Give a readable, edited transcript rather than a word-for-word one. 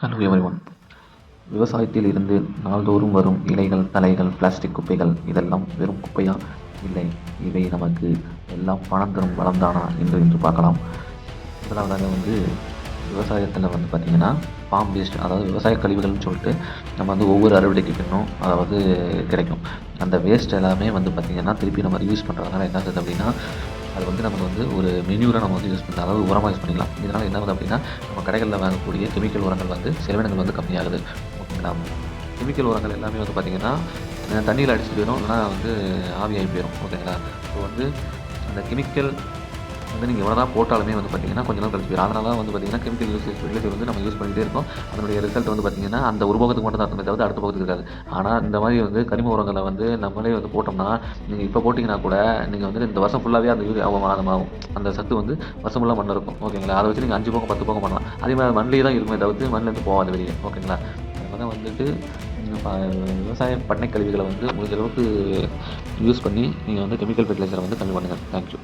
Hello everyone. விவசாயத்தில் இருந்து நாள்தோறும் வரும் இலைகள், தழைகள், பிளாஸ்டிக் குப்பைகள் இதெல்லாம் வெறும் குப்பையா? இல்லை, இவை நமக்கு எல்லாம் பணம் தரும் வளம்தானா என்று பார்க்கலாம். முதலாவதாக விவசாயத்தில் பார்த்திங்கன்னா ஃபார்ம் வேஸ்ட், அதாவது விவசாய கழிவுகள்னு சொல்லிட்டு நம்ம ஒவ்வொரு அறுவடைக்கு பின்னும் அதாவது கிடைக்கும். அந்த வேஸ்ட் எல்லாமே பார்த்திங்கன்னா திருப்பி நம்ம யூஸ் பண்ணுறதுனால என்ன ஆகுது அப்படின்னா, அது நமக்கு ஒரு மெனியூராக நம்ம யூஸ் பண்ணலாம், அதாவது உரமாக யூஸ் பண்ணிக்கலாம். இதனால் என்ன ஆகுது அப்படின்னா, நம்ம கடைகளில் வாங்கக்கூடிய கெமிக்கல் உரங்கள் செலவினங்கள் கம்மியாகுது. ஓகேங்களா? கெமிக்கல் உரங்கள் எல்லாமே பார்த்திங்கன்னா தண்ணியில் அடிச்சுட்டு போயிடும், இல்லைனா ஆவியாகி போயிடும். ஓகேங்களா? ஸோ அந்த கெமிக்கல் நீங்கள் எவ்வளோ தான் போட்டாலுமே பார்த்திங்கன்னா கொஞ்சம் நாள் கழிச்சு போயிடும். அதனால தான் பார்த்திங்கன்னா கெமிக்கல் யூசேஜ் நம்ம யூஸ் பண்ணிகிட்டே இருக்கோம். அதனுடைய ரிசல்ட் பார்த்திங்கன்னா அந்த ஒரு போகத்துக்கு மட்டும் தான் இருக்குமே தவிர அடுத்த போகத்துக்கு இருக்காது. ஆனால் இந்த மாதிரி கரிம உரங்களை நம்மளே போட்டோம்னா, நீங்கள் இப்போ போட்டிங்கன்னா கூட நீங்கள் இந்த வருஷம் ஃபுல்லாகவே அந்த சத்து வருஷம் ஃபுல்லாக மண் இருக்கும். ஓகேங்களா? அதை வச்சு நீங்கள் 5 போகம் 10 போகம் பண்ணலாம். அதே மாதிரி மண்ணிலே தான் இருக்குமே தவிர்த்து மண்ணிலேருந்து போகாது வெளியே. ஓகேங்களா? அதனால் விவசாய பண்ணை கழிவுகளை முடிஞ்ச அளவுக்கு யூஸ் பண்ணி நீங்கள் கெமிக்கல் ஃபெர்டிலைசரை கம்மி பண்ணுங்கள். தேங்க்யூ.